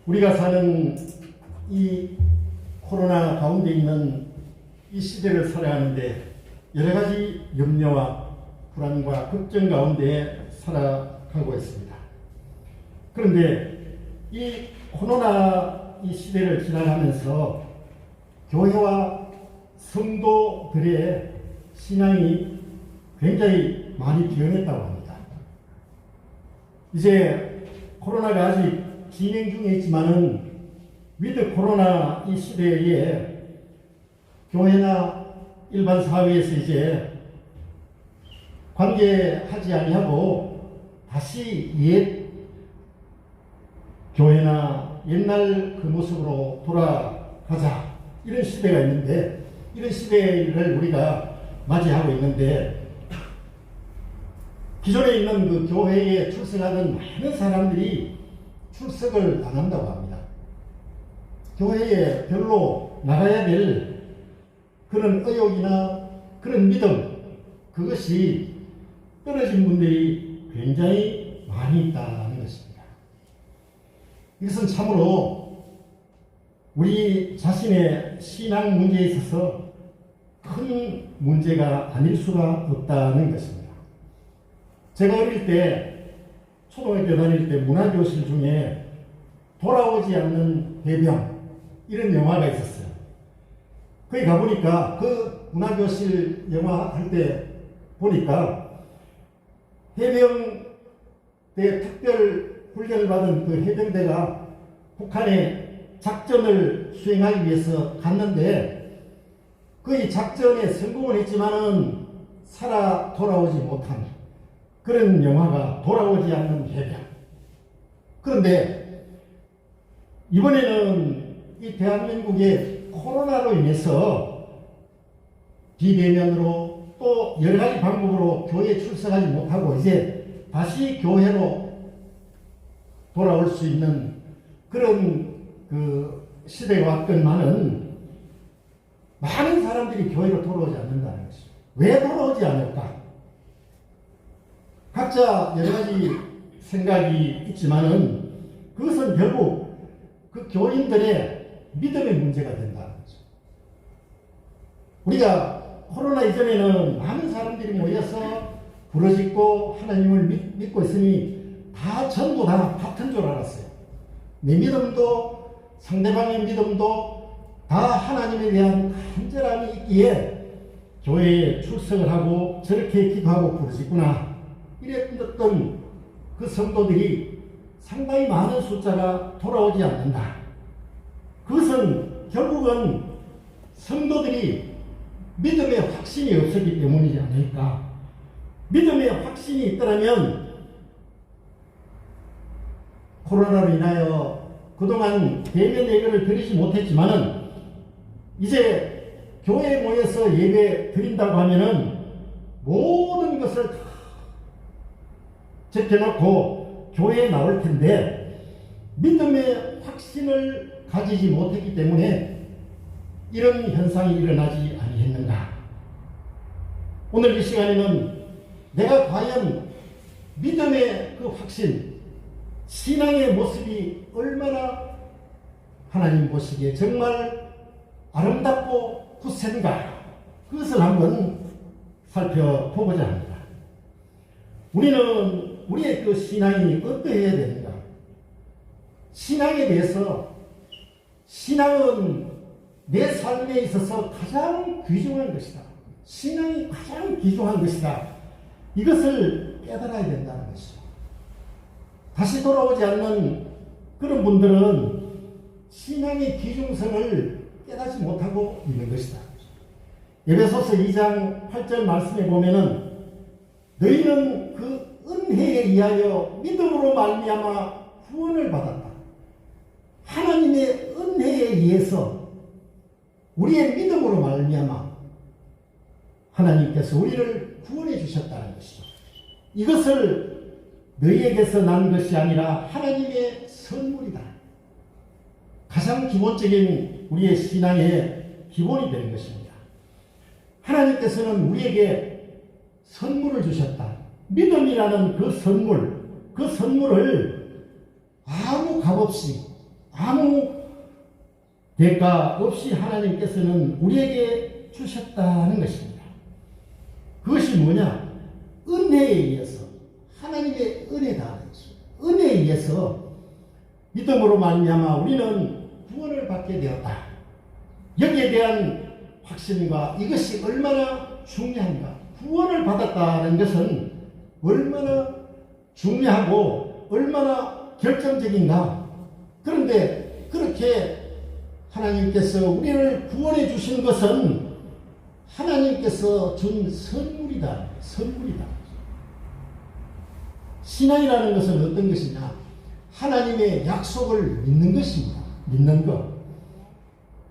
우리가 사는 이 코로나 가운데 있는 이 시대를 살아가는데 여러 가지 염려와 불안과 걱정 가운데 살아가고 있습니다. 그런데 이 코로나 이 시대를 지나가면서 교회와 성도들의 신앙이 굉장히 많이 변했다고 합니다. 이제 코로나가 아직 진행 중에 있지만은 위드 코로나 이 시대에 교회나 일반 사회에서 이제 관계하지 아니하고 다시 옛 교회나 옛날 그 모습으로 돌아가자 이런 시대가 있는데, 이런 시대를 우리가 맞이하고 있는데, 기존에 있는 그 교회에 출석하던 많은 사람들이 출석을 안 한다고 합니다. 교회에 별로 나가야 될 그런 의욕이나 그런 믿음, 그것이 떨어진 분들이 굉장히 많이 있다는 것입니다. 이것은 참으로 우리 자신의 신앙 문제에 있어서 큰 문제가 아닐 수가 없다는 것입니다. 제가 어릴 때, 초등학교 다닐 때 문화교실 중에 돌아오지 않는 해병, 이런 영화가 있었어요. 거기 가보니까 그 문화교실 영화 할 때 보니까 해병대 특별 훈련을 받은 그 해병대가 북한에 작전을 수행하기 위해서 갔는데, 그 작전에 성공을 했지만은 살아 돌아오지 못한 그런 영화가 돌아오지 않는 해병. 그런데 이번에는 이 대한민국의 코로나로 인해서 비대면으로 또 여러 가지 방법으로 교회에 출석하지 못하고 이제 다시 교회로 돌아올 수 있는 그런 그 시대가 왔건만은 많은 사람들이 교회로 돌아오지 않는다는 것이죠. 왜 돌아오지 않을까? 각자 여러 가지 생각이 있지만은 그것은 결국 그 교인들의 믿음의 문제가 된다는 거죠. 우리가 코로나 이전에는 많은 사람들이 모여서 부르짖고 하나님을 믿고 있으니 다 전부 다 같은 줄 알았어요. 내 믿음도 상대방의 믿음도 다 하나님에 대한 간절함이 있기에 교회에 출석을 하고 저렇게 기도하고 부르짖구나 이랬던 그 성도들이 상당히 많은 숫자가 돌아오지 않는다. 그것은 결국은 성도들이 믿음의 확신이 없었기 때문이지 않을까. 믿음의 확신이 있더라면 코로나로 인하여 그동안 대면 예배를 드리지 못했지만은 이제 교회에 모여서 예배 드린다고 하면은 모든 것을 다 제껴놓고 교회에 나올 텐데 믿음의 확신을 가지지 못했기 때문에 이런 현상이 일어나지 아니했는가. 오늘 이 시간에는 내가 과연 믿음의 그 확신, 신앙의 모습이 얼마나 하나님 보시기에 정말 아름답고 굳센가, 그것을 한번 살펴보고자 합니다. 우리는 우리의 그 신앙이 어떠해야 되는가? 신앙에 대해서, 신앙은 내 삶에 있어서 가장 귀중한 것이다. 신앙이 가장 귀중한 것이다. 이것을 깨달아야 된다는 것이죠. 다시 돌아오지 않는 그런 분들은 신앙의 귀중성을 깨닫지 못하고 있는 것이다. 에베소서 2장 8절 말씀에 보면은 너희는 그 은혜에 의하여 믿음으로 말미암아 구원을 받았다. 하나님의 은혜에 의해서 우리의 믿음으로 말미암아 하나님께서 우리를 구원해 주셨다는 것이죠. 이것을 너희에게서 난 것이 아니라 하나님의 선물이다. 가장 기본적인 우리의 신앙의 기본이 되는 것입니다. 하나님께서는 우리에게 선물을 주셨다. 믿음이라는 그 선물을 아무 값없이 아무 대가 없이 하나님께서는 우리에게 주셨다는 것입니다. 그것이 뭐냐? 은혜에 의해서, 하나님의 은혜다. 은혜에 의해서 믿음으로 말미암아 우리는 구원을 받게 되었다. 여기에 대한 확신과 이것이 얼마나 중요한가. 구원을 받았다는 것은 얼마나 중요하고 얼마나 결정적인가. 그런데 그렇게 하나님께서 우리를 구원해 주신 것은 하나님께서 준 선물이다. 선물이다. 신앙이라는 것은 어떤 것이냐? 하나님의 약속을 믿는 것입니다. 믿는 것.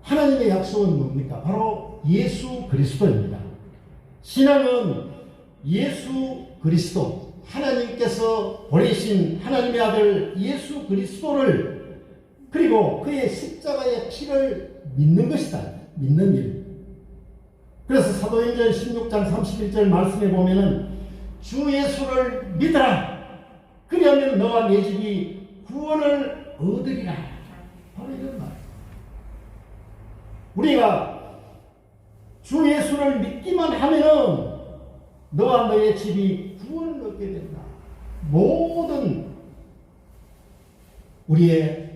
하나님의 약속은 뭡니까? 바로 예수 그리스도입니다. 신앙은 예수 그리스도, 하나님께서 보내신 하나님의 아들 예수 그리스도를, 그리고 그의 십자가의 피를 믿는 것이다. 믿는 일. 그래서 사도행전 16장 31절 말씀에 보면은 주 예수를 믿으라. 그리하면 너와 내 집이 구원을 얻으리라. 바로 이런 말. 우리가 주 예수를 믿기만 하면은 너와 너의 집이 구원을 얻게 된다. 모든 우리의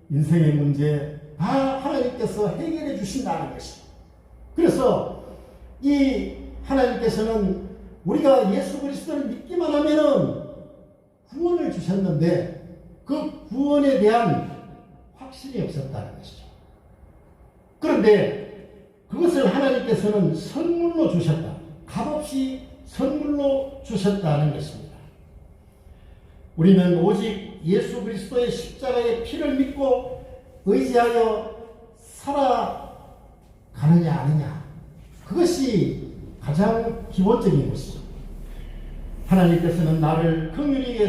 인생의 문제 다 하나님께서 해결해 주신다는 것이죠. 그래서 이 하나님께서는 우리가 예수 그리스도를 믿기만 하면은 구원을 주셨는데 그 구원에 대한 확신이 없었다는 것이죠. 그런데 그것을 하나님께서는 선물로 주셨다. 값없이 선물로 주셨다는 것입니다. 우리는 오직 예수 그리스도의 십자가의 피를 믿고 의지하여 살아가느냐 아니냐. 그것이 가장 기본적인 것이죠. 하나님께서는 나를 긍휼히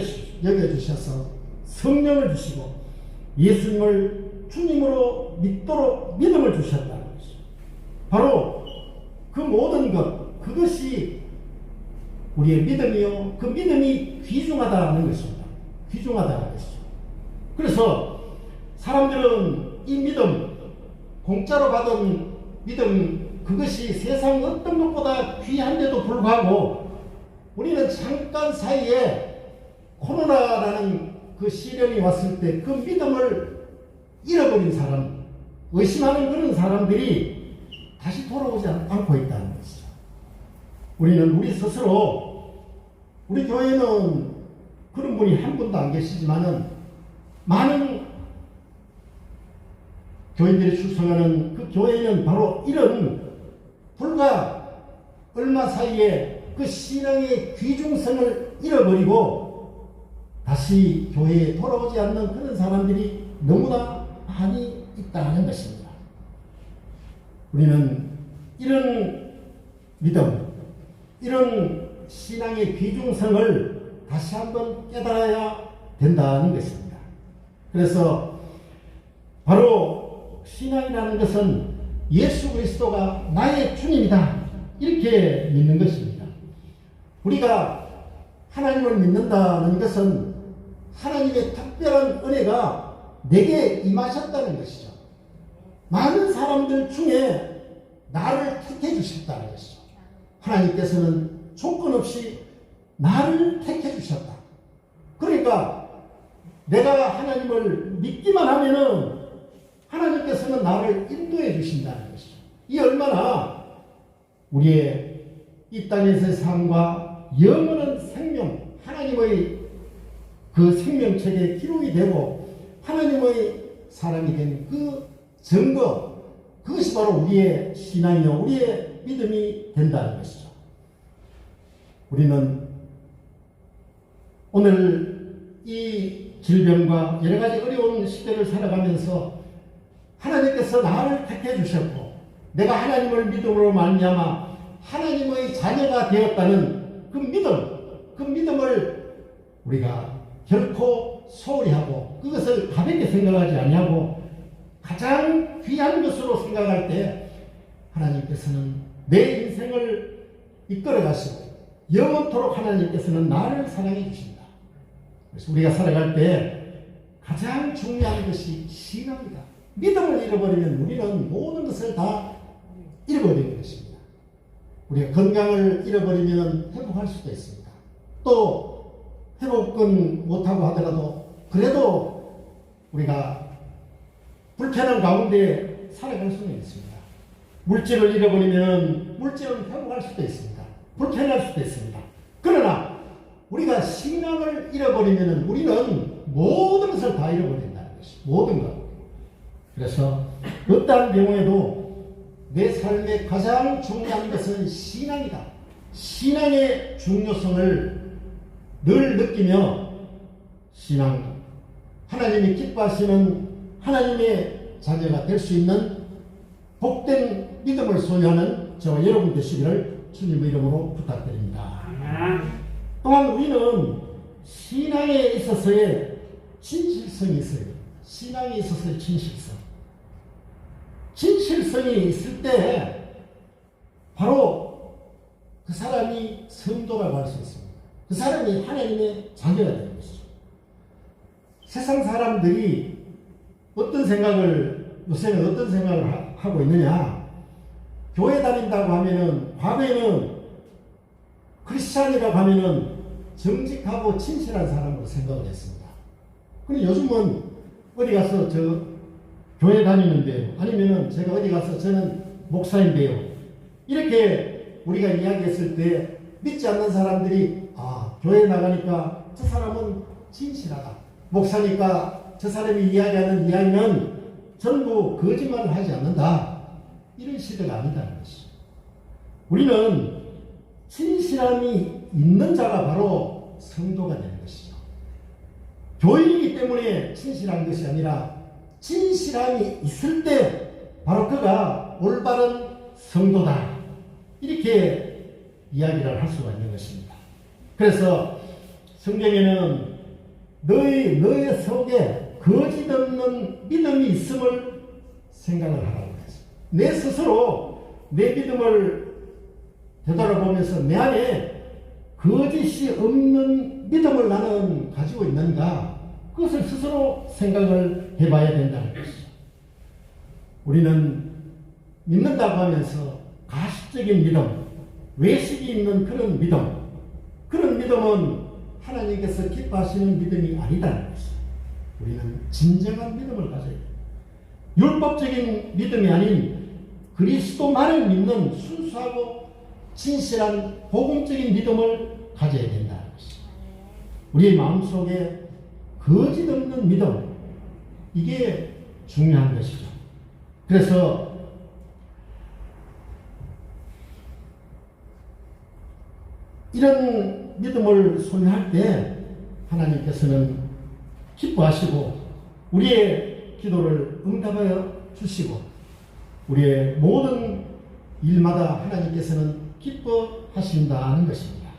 여겨주셔서 성령을 주시고 예수님을 주님으로 믿도록 믿음을 주셨다는 것이죠. 바로 그 모든 것, 그것이 우리의 믿음이요. 그 믿음이 귀중하다는 것입니다. 귀중하다는 것이죠. 그래서 사람들은 이 믿음, 공짜로 받은 믿음, 그것이 세상 어떤 것보다 귀한데도 불구하고 우리는 잠깐 사이에 코로나라는 그 시련이 왔을 때 그 믿음을 잃어버린 사람, 의심하는 그런 사람들이 다시 돌아오지 않고 있다는 것이죠. 우리는 우리 스스로, 우리 교회는 그런 분이 한 분도 안 계시지만은 많은 교인들이 출석하는 그 교회는 바로 이런 불과 얼마 사이에 그 신앙의 귀중성을 잃어버리고 다시 교회에 돌아오지 않는 그런 사람들이 너무나 많이 있다는 것입니다. 우리는 이런 믿음, 이런 신앙의 귀중성을 다시 한번 깨달아야 된다는 것입니다. 그래서 바로 신앙이라는 것은 예수 그리스도가 나의 주님이다. 이렇게 믿는 것입니다. 우리가 하나님을 믿는다는 것은 하나님의 특별한 은혜가 내게 임하셨다는 것이죠. 많은 사람들 중에 나를 택해 주셨다는 것이죠. 하나님께서는 조건 없이 나를 택해 주셨다. 그러니까 내가 하나님을 믿기만 하면은 하나님께서는 나를 인도해 주신다는 것이죠. 이 얼마나 우리의 이 땅에서의 삶과 영원한 생명, 하나님의 그 생명책에 기록이 되고 하나님의 사람이 된 그 증거, 그것이 바로 우리의 신앙이요, 우리의 믿음이 된다는 것이죠. 우리는 오늘 이 질병과 여러 가지 어려운 시대를 살아가면서 하나님께서 나를 택해 주셨고 내가 하나님을 믿음으로 말미암아 하나님의 자녀가 되었다는 그 믿음을 우리가 결코 소홀히 하고 그것을 가볍게 생각하지 아니하고 가장 귀한 것으로 생각할 때 하나님께서는 내 인생을 이끌어 가시고 영원토록 하나님께서는 나를 사랑해 주신다. 그래서 우리가 살아갈 때 가장 중요한 것이 신앙이다. 믿음을 잃어버리면 우리는 모든 것을 다 잃어버리는 것입니다. 우리가 건강을 잃어버리면 회복할 수도 있습니다. 또 회복은 못하고 하더라도 그래도 우리가 불편한 가운데 살아갈 수는 있습니다. 물질을 잃어버리면 물질은 회복할 수도 있습니다. 불편할 수도 있습니다. 그러나 우리가 신앙을 잃어버리면 우리는 모든 것을 다 잃어버린다는 것이 모든 것. 그래서 어떠한 경우에도 내 삶의 가장 중요한 것은 신앙이다. 신앙의 중요성을 늘 느끼며 신앙, 하나님이 기뻐하시는 하나님의 자녀가 될 수 있는 복된 믿음을 소유하는 저와 여러분 되시기를 주님의 이름으로 부탁드립니다. 또한 우리는 신앙에 있어서의 진실성이 있어요. 신앙에 있어서의 진실성. 진실성이 있을 때 바로 그 사람이 성도라고 할 수 있습니다. 그 사람이 하나님의 자녀가 되는 것이죠. 세상 사람들이 요새는 어떤 생각을 하고 있느냐. 교회 다닌다고 하면은, 과거에는 크리스찬이라고 하면은 정직하고 진실한 사람으로 생각을 했습니다. 근데 요즘은 어디 가서 교회 다니는데요. 아니면은 제가 어디 가서 저는 목사인데요. 이렇게 우리가 이야기했을 때 믿지 않는 사람들이 교회 나가니까 저 사람은 진실하다. 목사니까 저 사람이 이야기하는 이야기는 전부 거짓말을 하지 않는다. 이런 시대가 아니다는 것이죠. 우리는 진실함이 있는 자가 바로 성도가 되는 것이죠. 교인이기 때문에 진실한 것이 아니라 진실함이 있을 때 바로 그가 올바른 성도다. 이렇게 이야기를 할 수가 있는 것입니다. 그래서 성경에는 너의 속에 거짓 없는 믿음이 있음을 생각을 하라고 했어요. 내 스스로 내 믿음을 되돌아보면서 내 안에 거짓이 없는 믿음을 나는 가지고 있는가? 그것을 스스로 생각을 해봐야 된다는 것이죠. 우리는 믿는다고 하면서 가식적인 믿음, 외식이 있는 그런 믿음은 하나님께서 기뻐하시는 믿음이 아니다는 것이죠. 우리는 진정한 믿음을 가져야 돼요. 율법적인 믿음이 아닌 그리스도만을 믿는 순수하고 진실한 복음적인 믿음을 가져야 된다는 것이죠. 우리의 마음속에 거짓 없는 믿음, 이게 중요한 것이죠. 그래서 이런 믿음을 소유할 때 하나님께서는 기뻐하시고 우리의 기도를 응답하여 주시고 우리의 모든 일마다 하나님께서는 기뻐하신다는 것입니다.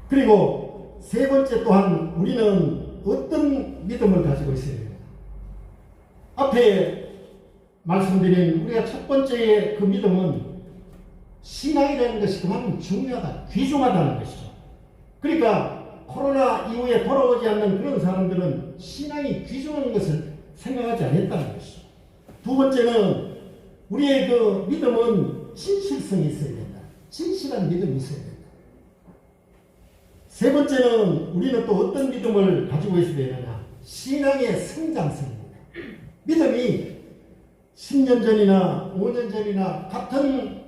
그리고 세 번째 또한 우리는 어떤 믿음을 가지고 있어야 됩니다. 앞에 말씀드린 우리가 첫 번째의 그 믿음은 신앙이라는 것이 그만큼 중요하다, 귀중하다는 것이죠. 그러니까 코로나 이후에 돌아오지 않는 그런 사람들은 신앙이 귀중한 것을 생각하지 않았다는 것이죠. 두 번째는 우리의 그 믿음은 진실성이 있어야 된다. 진실한 믿음이 있어야 된다. 세 번째는 우리는 또 어떤 믿음을 가지고 있어야 되느냐. 신앙의 성장성입니다. 믿음이 10년 전이나 5년 전이나 같은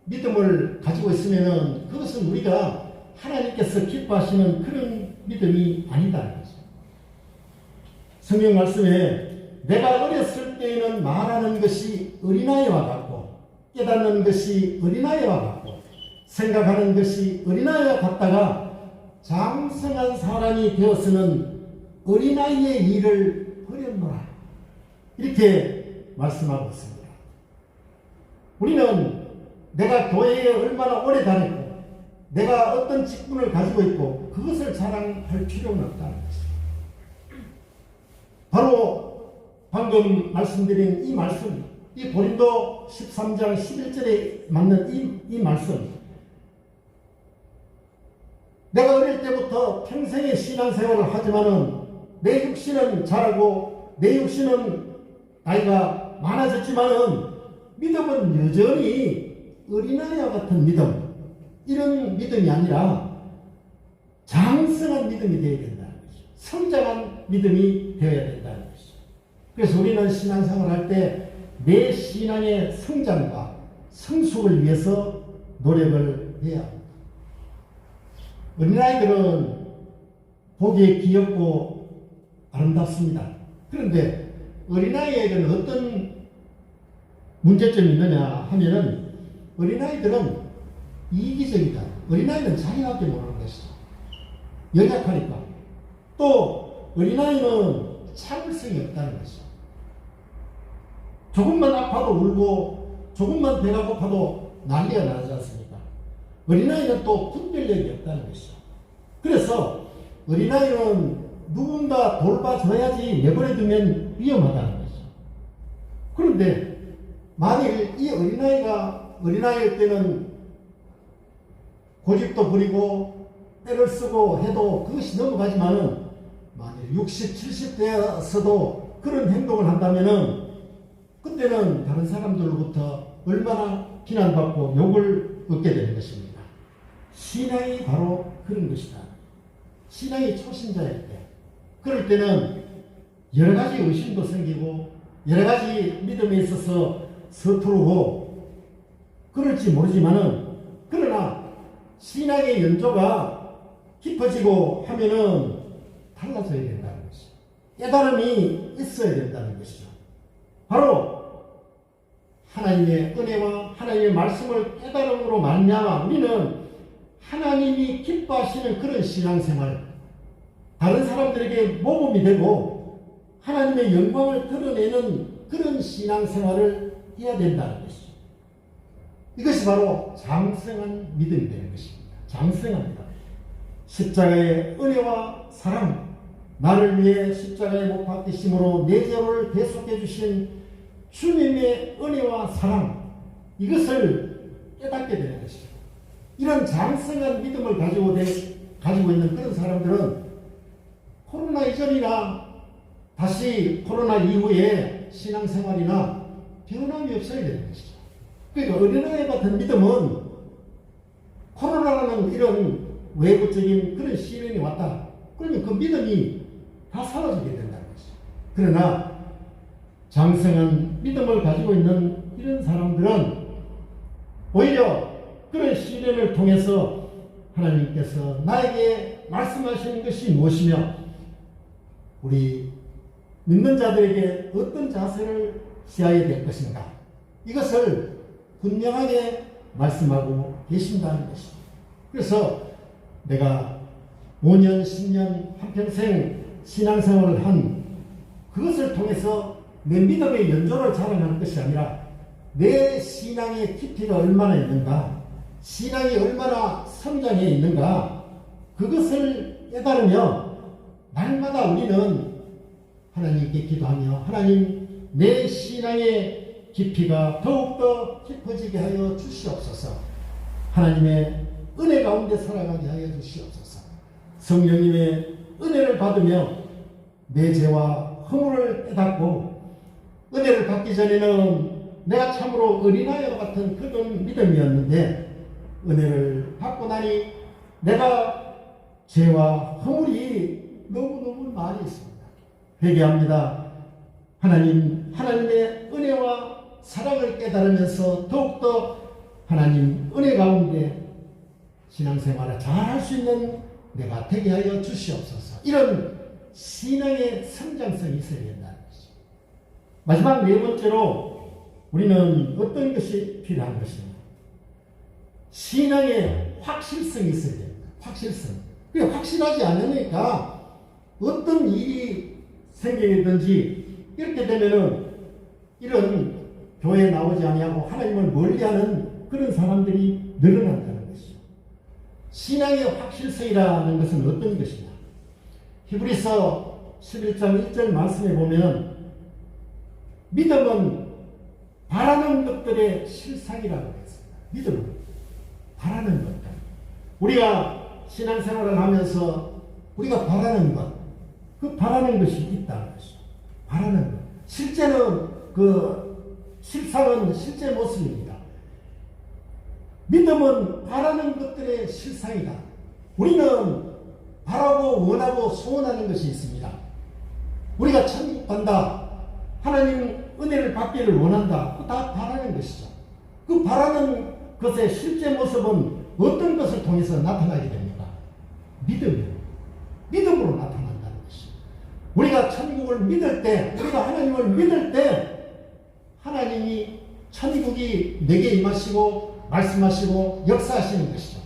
믿음을 가지고 있으면 그것은 우리가 하나님께서 기뻐하시는 그런 믿음이 아니다는 거죠. 성경 말씀에 내가 어렸을 때에는 말하는 것이 어린아이와 같고 깨닫는 것이 어린아이와 같고 생각하는 것이 어린아이와 같다가 장성한 사람이 되어서는 어린아이의 일을 버렸노라. 이렇게 말씀하고 있습니다. 우리는 내가 교회에 얼마나 오래 다녔고 내가 어떤 직분을 가지고 있고 그것을 자랑할 필요는 없다는 것입니다. 바로 방금 말씀드린 이 말씀, 이 고린도 13장 11절에 맞는 이 말씀, 내가 어릴 때부터 평생의 신앙생활을 하지만은 내 육신은 자라고 내 육신은 나이가 많아졌지만은 믿음은 여전히 어린아이와 같은 믿음, 이런 믿음이 아니라 장성한 믿음이 되어야 된다는 것이죠. 성장한 믿음이 되어야 된다는 것이죠. 그래서 우리는 신앙생활을 할 때 내 신앙의 성장과 성숙을 위해서 노력을 해야 합니다. 어린아이들은 보기에 귀엽고 아름답습니다. 그런데 어린아이에게는 어떤 문제점이 있느냐 하면은 어린아이들은 이기적이다. 어린아이는 자기밖에 모르는 것이죠. 연약하니까. 또 어린아이는 참을성이 없다는 것이죠. 조금만 아파도 울고 조금만 배가 고파도 난리가 나지 않습니까? 어린아이는 또 분별력이 없다는 것이죠. 그래서 어린아이는 누군가 돌봐줘야지 내버려두면 위험하다는 것이죠. 그런데 만일 이 어린아이일 때는 고집도 부리고 때를 쓰고 해도 그것이 넘어가지만은 만일 60, 70대에서도 그런 행동을 한다면은 그때는 다른 사람들로부터 얼마나 비난받고 욕을 얻게 되는 것입니다. 신앙이 바로 그런 것이다. 신앙이 초신자일 때, 그럴 때는 여러 가지 의심도 생기고 여러 가지 믿음에 있어서 서투르고 그럴지 모르지만은, 그러나 신앙의 연조가 깊어지고 하면은 달라져야 된다는 것이죠. 깨달음이 있어야 된다는 것이죠. 바로 하나님의 은혜와 하나님의 말씀을 깨달음으로 말미암아 우리는 하나님이 기뻐하시는 그런 신앙생활, 다른 사람들에게 모범이 되고 하나님의 영광을 드러내는 그런 신앙생활을 해야 된다는 것이죠. 이것이 바로 장성한 믿음이 되는 것입니다. 장성한 믿음. 십자가의 은혜와 사랑, 나를 위해 십자가에 못 박히심으로 내 죄를 대속해 주신 주님의 은혜와 사랑, 이것을 깨닫게 되는 것이죠. 이런 장성한 믿음을 가지고 있는 그런 사람들은 코로나 이전이나 다시 코로나 이후에 신앙생활이나 변함이 없어야 되는 것이죠. 그러니까 어린아이 같은 믿음은 코로나라는 이런 외부적인 그런 시련이 왔다. 그러면 그 믿음이 다 사라지게 된다는 것이죠. 그러나 장성한 믿음을 가지고 있는 이런 사람들은 오히려 그런 시련을 통해서 하나님께서 나에게 말씀하시는 것이 무엇이며 우리 믿는 자들에게 어떤 자세를 취해야 될 것인가, 이것을 분명하게 말씀하고 계신다는 것입니다. 그래서 내가 5년, 10년, 한평생 신앙생활을 한 그것을 통해서 내 믿음의 연조를 자랑하는 것이 아니라 내 신앙의 깊이가 얼마나 있는가, 신앙이 얼마나 성장해 있는가, 그것을 깨달으며 날마다 우리는 하나님께 기도하며 하나님, 내 신앙의 깊이가 더욱더 깊어지게 하여 주시옵소서. 하나님의 은혜 가운데 살아가게 하여 주시옵소서. 성령님의 은혜를 받으며 내 죄와 허물을 깨닫고, 은혜를 받기 전에는 내가 참으로 어린아이와 같은 그런 믿음이었는데 은혜를 받고 나니 내가 죄와 허물이 너무너무 많이 있습니다. 회개합니다. 하나님의 은혜와 사랑을 깨달으면서 더욱더 하나님 은혜 가운데 신앙생활을 잘할 수 있는 내가 되게 하여 주시옵소서. 이런 신앙의 성장성이 있어야 된다는 것입니다. 마지막 네 번째로 우리는 어떤 것이 필요한 것입니까? 신앙의 확실성이 있어야 됩니다. 확실성. 그게 확실하지 않으니까 어떤 일이 생기든지 이렇게 되면은 이런 교회에 나오지 아니하고 하나님을 멀리하는 그런 사람들이 늘어난다는 것이죠. 신앙의 확실성이라는 것은 어떤 것이냐? 히브리서 11장 1절 말씀에 보면 믿음은 바라는 것들의 실상이라고 했습니다. 믿음은 바라는 것들. 우리가 신앙생활을 하면서 우리가 바라는 것, 그 바라는 것이 있다는 것이죠. 바라는 것. 실제는 실상은 실제 모습입니다. 믿음은 바라는 것들의 실상이다. 우리는 바라고 원하고 소원하는 것이 있습니다. 우리가 천국 간다, 하나님 은혜를 받기를 원한다, 그거 다 바라는 것이죠. 그 바라는 것의 실제 모습은 어떤 것을 통해서 나타나게 됩니까? 믿음으로 나타난다는 것이죠. 우리가 천국을 믿을 때, 우리가 하나님을 믿을 때 하나님이 천국이 내게 임하시고 말씀하시고 역사하시는 것이죠.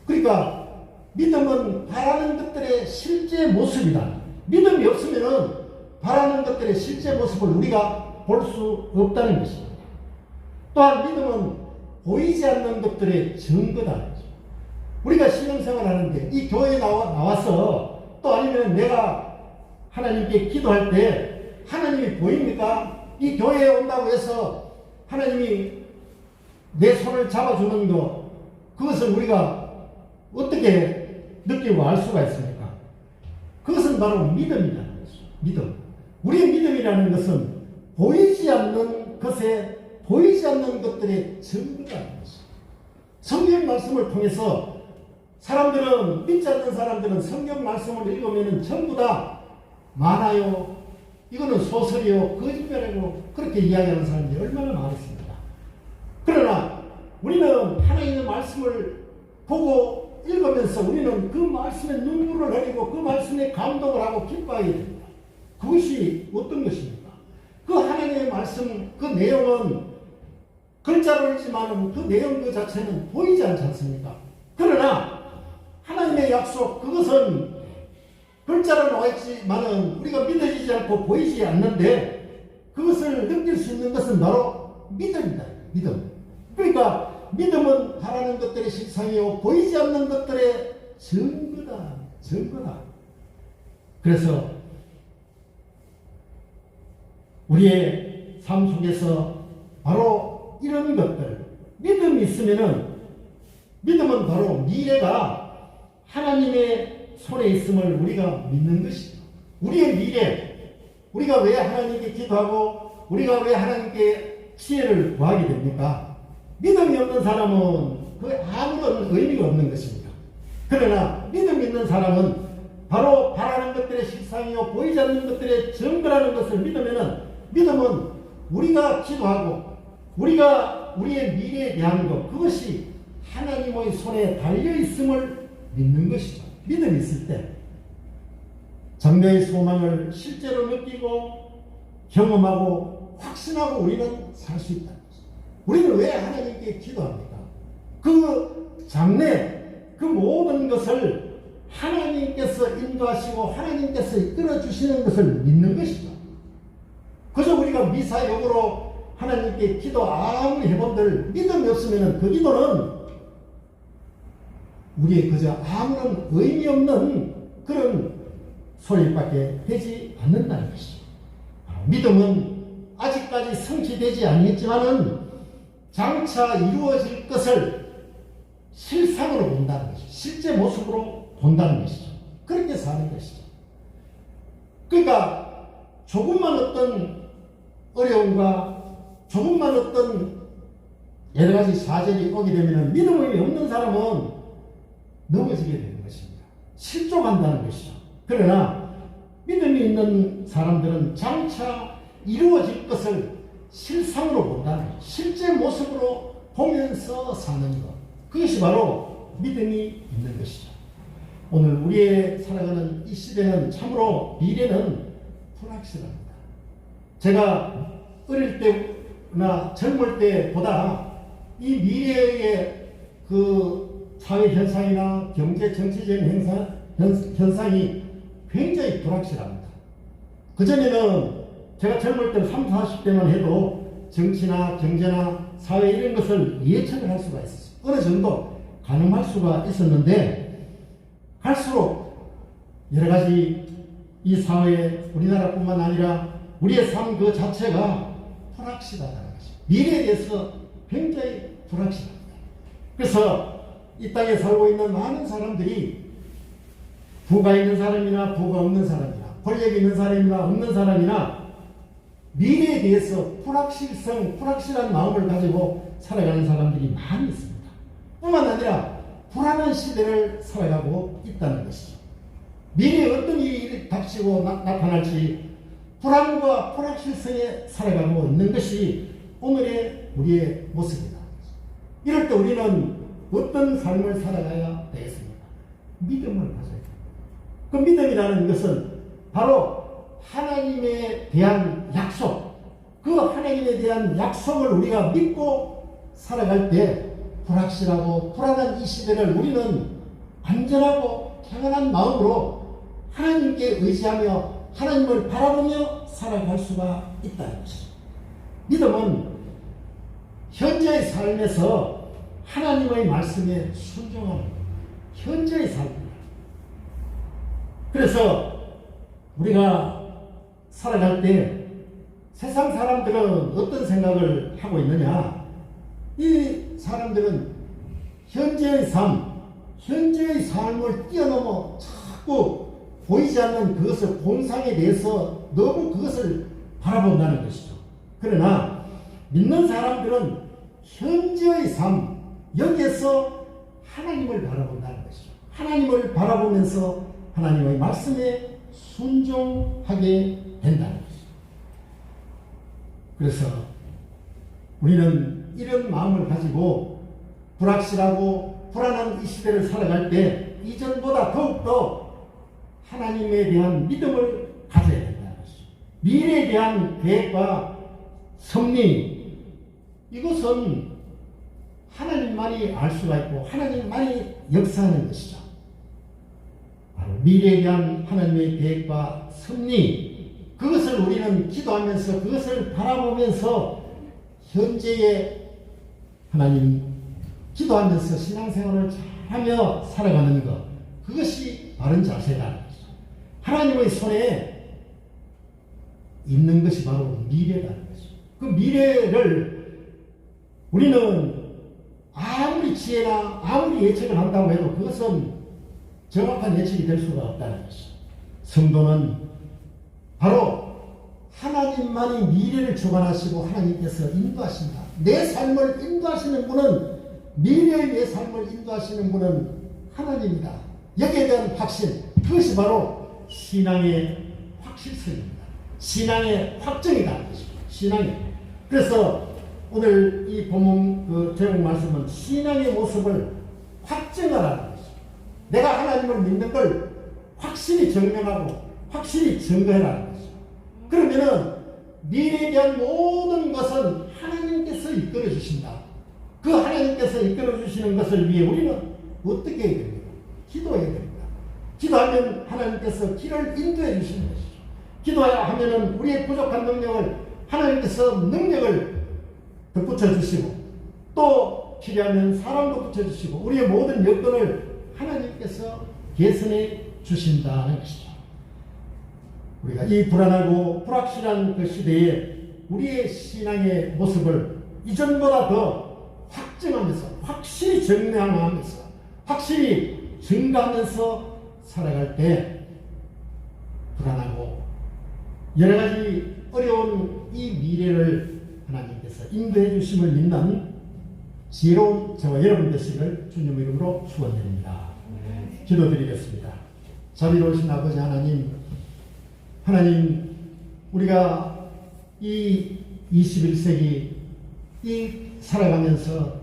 그러니까 믿음은 바라는 것들의 실제 모습이다. 믿음이 없으면 바라는 것들의 실제 모습을 우리가 볼 수 없다는 것입니다. 또한 믿음은 보이지 않는 것들의 증거다. 우리가 신앙생활 하는데 이 교회에 나와서 또 아니면 내가 하나님께 기도할 때 하나님이 보입니까? 이 교회에 온다고 해서 하나님이 내 손을 잡아주는 것, 그것을 우리가 어떻게 느끼고 알 수가 있습니까? 그것은 바로 믿음이라는 것이죠. 믿음. 우리의 믿음이라는 것은 보이지 않는 것들의 증거라는 것이죠. 성경 말씀을 통해서 사람들은, 믿지 않는 사람들은 성경 말씀을 읽으면 전부 다 많아요, 이거는 소설이요, 거짓말이고 그렇게 이야기하는 사람들이 얼마나 많습니다. 그러나 우리는 하나님의 말씀을 보고 읽으면서 우리는 그 말씀에 눈물을 흘리고 그 말씀에 감동을 하고 기뻐하게 됩니다. 그것이 어떤 것입니까? 그 하나님의 말씀, 그 내용은 글자로 읽지만 그 내용 그 자체는 보이지 않지 않습니까? 그러나 하나님의 약속, 그것은 글자로 나와 있지만은 우리가 믿어지지 않고 보이지 않는데 그것을 느낄 수 있는 것은 바로 믿음이다. 믿음. 그러니까 믿음은 바라는 것들의 실상이요, 보이지 않는 것들의 증거다. 그래서 우리의 삶 속에서 바로 이런 것들, 믿음이 있으면은, 믿음은 바로 미래가 하나님의 손에 있음을 우리가 믿는 것이죠. 우리의 미래, 우리가 왜 하나님께 기도하고 우리가 왜 하나님께 지혜를 구하게 됩니까? 믿음이 없는 사람은 그 아무런 의미가 없는 것입니다. 그러나 믿음 있는 사람은 바로 바라는 것들의 실상이요, 보이지 않는 것들의 증거라는 것을 믿음은 우리가 기도하고 우리가 우리의 미래에 대한 것, 그것이 하나님의 손에 달려있음을 믿는 것이죠. 믿음이 있을 때 장래의 소망을 실제로 느끼고 경험하고 확신하고 우리는 살 수 있다는 것입니다. 우리는 왜 하나님께 기도합니까? 그 장래, 그 모든 것을 하나님께서 인도하시고 하나님께서 이끌어 주시는 것을 믿는 것이죠. 그저 우리가 미사역으로 하나님께 기도 아무리 해본들 믿음이 없으면 그 기도는 우리의 그저 아무런 의미 없는 그런 소리밖에 되지 않는다는 것이죠. 믿음은 아직까지 성취되지 않았지만은 장차 이루어질 것을 실상으로 본다는 것이죠. 실제 모습으로 본다는 것이죠. 그렇게 사는 것이죠. 그러니까 조금만 어떤 어려움과 조금만 어떤 여러 가지 사정이 오게 되면 믿음이 없는 사람은 넘어지게 되는 것입니다. 실족한다는 것이죠. 그러나 믿음이 있는 사람들은 장차 이루어질 것을 실상으로 본다는 것, 실제 모습으로 보면서 사는 것, 그것이 바로 믿음이 있는 것이죠. 오늘 우리의 살아가는 이 시대는 참으로 미래는 불확실합니다. 제가 어릴 때나 젊을 때보다 이 미래의 그 사회 현상이나 경제 정치적인 현상이 굉장히 불확실합니다. 그전에는 제가 젊을 때 30, 40대만 해도 정치나 경제나 사회 이런 것을 예측을 할 수가 있었어요. 어느 정도 가늠할 수가 있었는데 갈수록 여러 가지 이 사회, 우리나라뿐만 아니라 우리의 삶 그 자체가 불확실하다는 것입니다. 미래에 대해서 굉장히 불확실합니다. 그래서 이 땅에 살고 있는 많은 사람들이 부가 있는 사람이나 부가 없는 사람이나 권력이 있는 사람이나 없는 사람이나 미래에 대해서 불확실한 마음을 가지고 살아가는 사람들이 많이 있습니다. 뿐만 아니라 불안한 시대를 살아가고 있다는 것이죠. 미래에 어떤 일이 닥치고 나타날지 불안과 불확실성에 살아가고 있는 것이 오늘의 우리의 모습이다. 이럴 때 우리는 어떤 삶을 살아가야 되겠습니까? 믿음을 가져야 됩니다. 그 믿음이라는 것은 바로 하나님에 대한 약속, 그 하나님에 대한 약속을 우리가 믿고 살아갈 때 불확실하고 불안한 이 시대를 우리는 안전하고 평안한 마음으로 하나님께 의지하며 하나님을 바라보며 살아갈 수가 있다는 것이죠. 믿음은 현재의 삶에서 하나님의 말씀에 순종하는 현재의 삶입니다. 그래서 우리가 살아갈 때 세상 사람들은 어떤 생각을 하고 있느냐? 이 사람들은 현재의 삶을 뛰어넘어 자꾸 보이지 않는 그것을 본상에 대해서 너무 그것을 바라본다는 것이죠. 그러나 믿는 사람들은 현재의 삶, 여기에서 하나님을 바라본다는 것이죠. 하나님을 바라보면서 하나님의 말씀에 순종하게 된다는 것이죠. 그래서 우리는 이런 마음을 가지고 불확실하고 불안한 이 시대를 살아갈 때 이전보다 더욱더 하나님에 대한 믿음을 가져야 된다는 것이죠. 미래에 대한 계획과 섭리, 이것은 하나님만이 알 수가 있고 하나님만이 역사하는 것이죠. 바로 미래에 대한 하나님의 계획과 섭리, 그것을 우리는 기도하면서 그것을 바라보면서 현재의 하나님 기도하면서 신앙생활을 잘하며 살아가는 것, 그것이 바른 자세라는 것이죠. 하나님의 손에 있는 것이 바로 미래라는 것이죠. 그 미래를 우리는 아무리 지혜나 아무리 예측을 한다고 해도 그것은 정확한 예측이 될 수가 없다는 것이죠. 성도는 바로 하나님만이 미래를 주관하시고 하나님께서 인도하신다. 내 삶을 인도하시는 분은, 미래의 내 삶을 인도하시는 분은 하나님이다. 여기에 대한 확신, 그것이 바로 신앙의 확실성입니다. 신앙의 확정이다. 신앙이. 그래서 오늘 이 본문 제목 말씀은 신앙의 모습을 확증하라는 것이죠. 내가 하나님을 믿는 걸 확실히 증명하고 확실히 증거해라는 것이죠. 그러면은 미래에 대한 모든 것은 하나님께서 이끌어 주신다. 그 하나님께서 이끌어 주시는 것을 위해 우리는 어떻게 해야 됩니까? 기도해야 됩니다. 기도하면 하나님께서 길을 인도해 주시는 것이죠. 기도하면은 우리의 부족한 능력을 하나님께서 능력을 덧붙여 주시고, 또 필요하면 사람도 붙여 주시고, 우리의 모든 여건을 하나님께서 개선해 주신다는 것이죠. 우리가 이 불안하고 불확실한 그 시대에 우리의 신앙의 모습을 이전보다 더 확증하면서, 확실히 증명하면서, 확실히 증가하면서 살아갈 때 불안하고 여러 가지 어려운 이 미래를 하나님께서 인도해 주심을 믿는 지혜로운 저와 여러분 되시기를 주님의 이름으로 축원드립니다. 기도드리겠습니다. 자비로우신 아버지 하나님, 우리가 이 21세기 이 살아가면서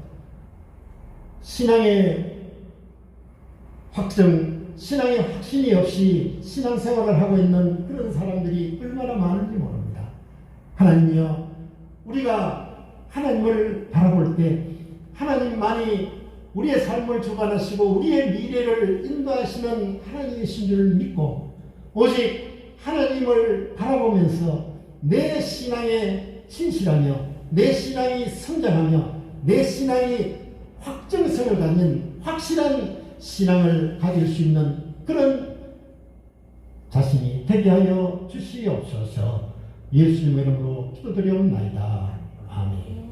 신앙의 확정, 신앙의 확신이 없이 신앙생활을 하고 있는 그런 사람들이 얼마나 많은지 모릅니다. 하나님이여, 우리가 하나님을 바라볼 때 하나님만이 우리의 삶을 주관하시고 우리의 미래를 인도하시는 하나님이신 줄을 믿고, 오직 하나님을 바라보면서 내 신앙에 진실하며 내 신앙이 성장하며 내 신앙이 확정성을 갖는 확실한 신앙을 가질 수 있는 그런 자신이 되게 하여 주시옵소서. 예수님의 이름으로 기도드리옵나이다. 아멘.